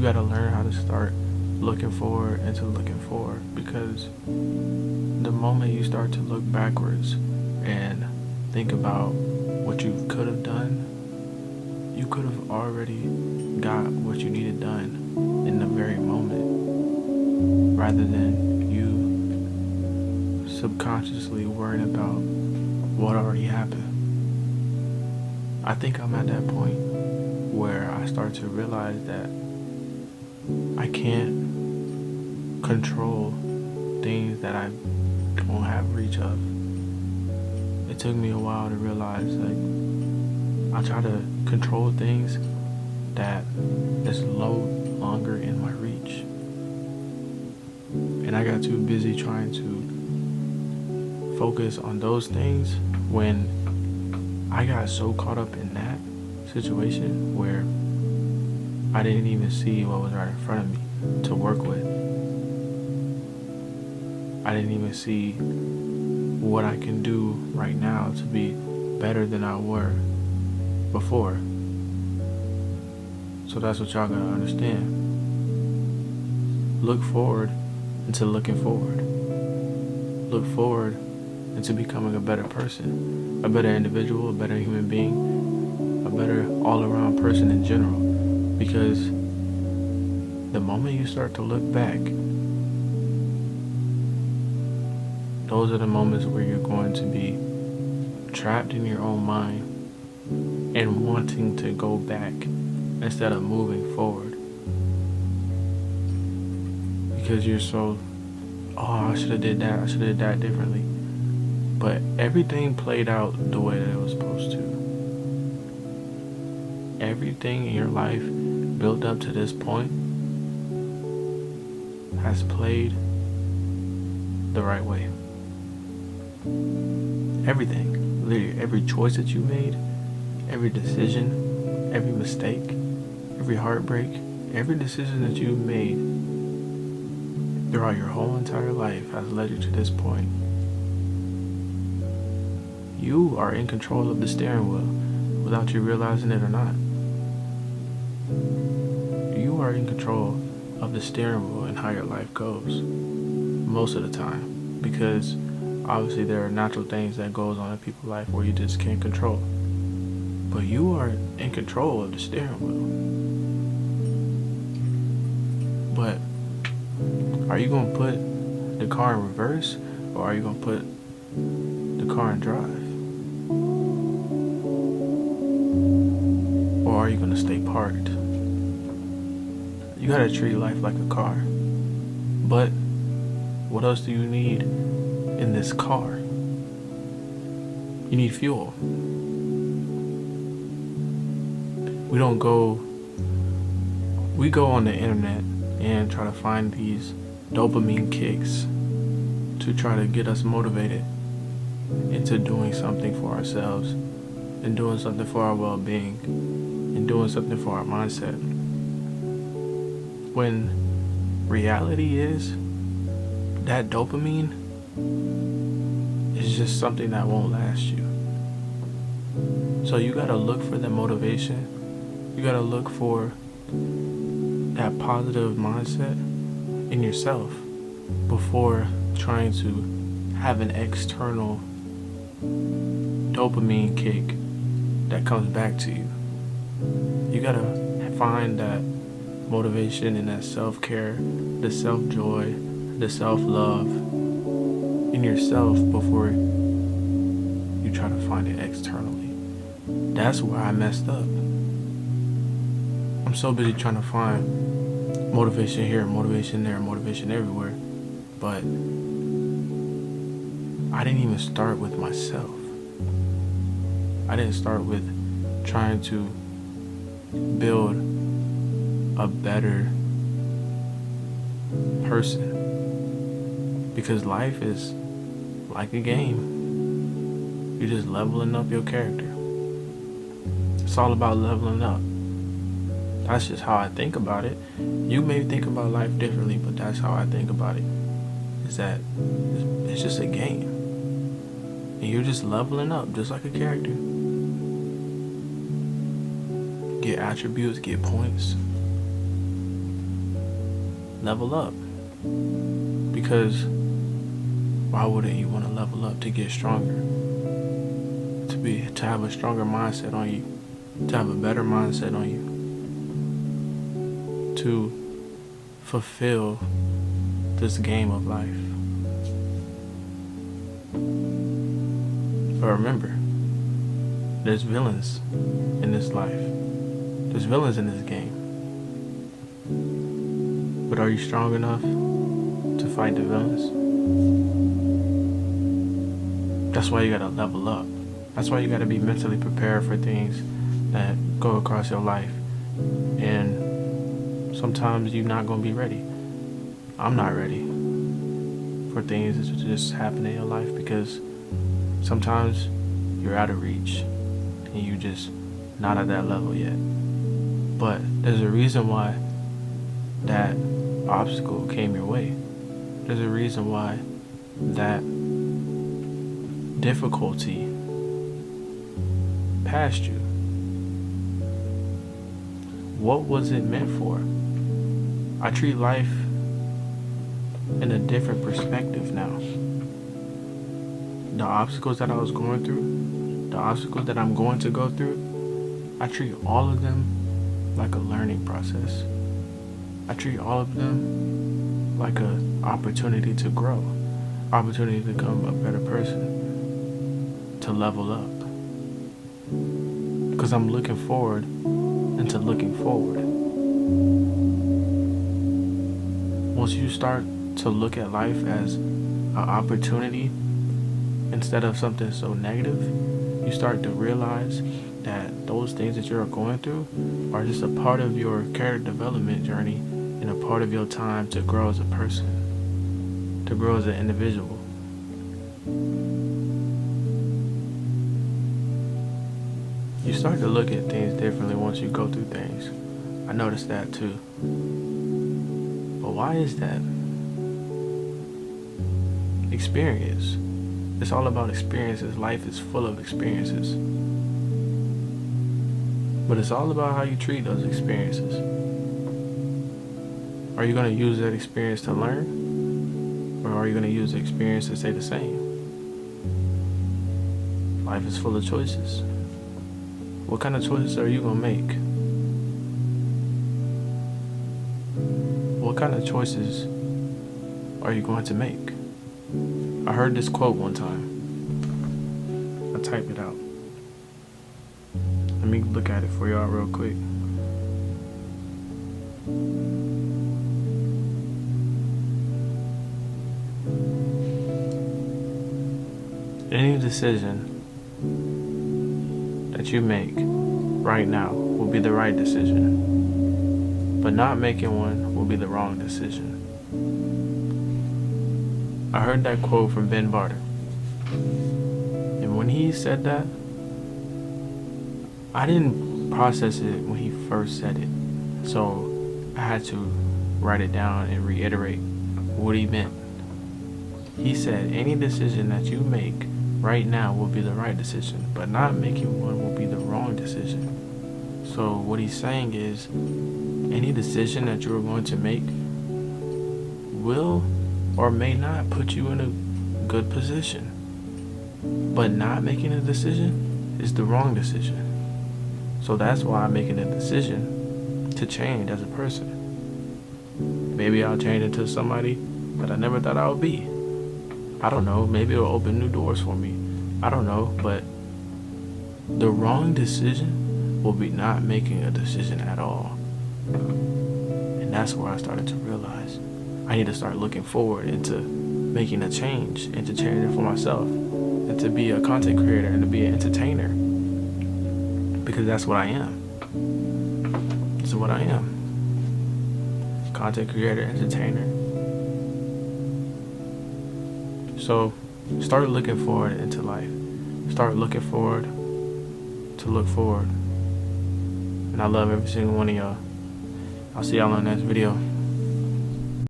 gotta learn how to start looking forward into looking forward, because the moment you start to look backwards and think about what you could have done, you could have already got what you needed done in the very moment, rather than you subconsciously worrying about what already happened. I think I'm at that point where I start to realize that I can't control things that I don't have reach of. It took me a while to realize, like, I try to control things that is no longer in my reach. And I got too busy trying to focus on those things when I got so caught up in that situation where I didn't even see what was right in front of me to work with. I didn't even see what I can do right now to be better than I were before. So that's what y'all gotta understand. Look forward into looking forward. Look forward into becoming a better person, a better individual, a better human being, a better all-around person in general. Because the moment you start to look back, those are the moments where you're going to be trapped in your own mind and wanting to go back instead of moving forward. Because you're so, oh, I should have did that, I should have did that differently. But everything played out the way that it was supposed to. Everything in your life built up to this point has played the right way. Everything, literally every choice that you made, every decision, every mistake, every heartbreak, every decision that you made throughout your whole entire life has led you to this point. You are in control of the steering wheel without you realizing it or not. You are in control of the steering wheel and how your life goes most of the time, because obviously there are natural things that goes on in people's life where you just can't control, but you are in control of the steering wheel. But are you going to put the car in reverse, or are you going to put the car in drive? Or are you going to stay parked? You got to treat life like a car. But what else do you need in this car? You need fuel. We go on the internet and try to find these dopamine kicks to try to get us motivated into doing something for ourselves and doing something for our well-being and doing something for our mindset. When reality is that dopamine is just something that won't last you. So you gotta look for the motivation. You gotta look for that positive mindset in yourself before trying to have an external dopamine kick that comes back to you. You gotta find that motivation and that self-care, the self-joy, the self-love in yourself before you try to find it externally. That's where I messed up. I'm so busy trying to find motivation here, motivation there, motivation everywhere, but I didn't even start with myself. I didn't start with trying to build a better person, because life is like a game. You're just leveling up your character. It's all about leveling up. That's just how I think about it. You may think about life differently, but that's how I think about it. Is that it's just a game, and you're just leveling up just like a character. Get attributes, get points, level up. Because why wouldn't you want to level up? To get stronger, to have a stronger mindset on you, to have a better mindset on you, to fulfill this game of life. But remember, there's villains in this life. There's villains in this game. But are you strong enough to fight the villains? That's why you gotta level up. That's why you gotta be mentally prepared for things that go across your life. And sometimes you're not gonna be ready. I'm not ready for things that just happen in your life, because sometimes you're out of reach and you just not at that level yet. But there's a reason why that obstacle came your way. There's a reason why that difficulty passed you. What was it meant for? I treat life in a different perspective now. The obstacles that I was going through, the obstacles that I'm going to go through, I treat all of them like a learning process. I treat all of them like an opportunity to grow, opportunity to become a better person, to level up. Because I'm looking forward into looking forward. Once you start to look at life as an opportunity instead of something so negative, you start to realize that those things that you're going through are just a part of your character development journey and a part of your time to grow as a person, to grow as an individual. You start to look at things differently once you go through things. I noticed that too. But why is that? Experience. It's all about experiences. Life is full of experiences. But it's all about how you treat those experiences. Are you going to use that experience to learn? Or are you going to use the experience to stay the same? Life is full of choices. What kind of choices are you going to make? What kind of choices are you going to make? I heard this quote one time. I typed it out. Let me look at it for y'all real quick. Any decision that you make right now will be the right decision, but not making one will be the wrong decision. I heard that quote from Ben Barter, and when he said that, I didn't process it when he first said it, so I had to write it down and reiterate what he meant. He said, any decision that you make right now will be the right decision, but not making one will be the wrong decision. So what he's saying is, any decision that you're going to make will or may not put you in a good position, but not making a decision is the wrong decision. So that's why I'm making a decision to change as a person. Maybe I'll change into somebody that I never thought I would be. I don't know, maybe it'll open new doors for me. I don't know, but the wrong decision will be not making a decision at all. And that's where I started to realize I need to start looking forward into making a change, into changing for myself, and to be a content creator and to be an entertainer. Because that's what I am. This is what I am. Content creator, entertainer. So start looking forward into life. Start looking forward to look forward. And I love every single one of y'all. I'll see y'all on the next video.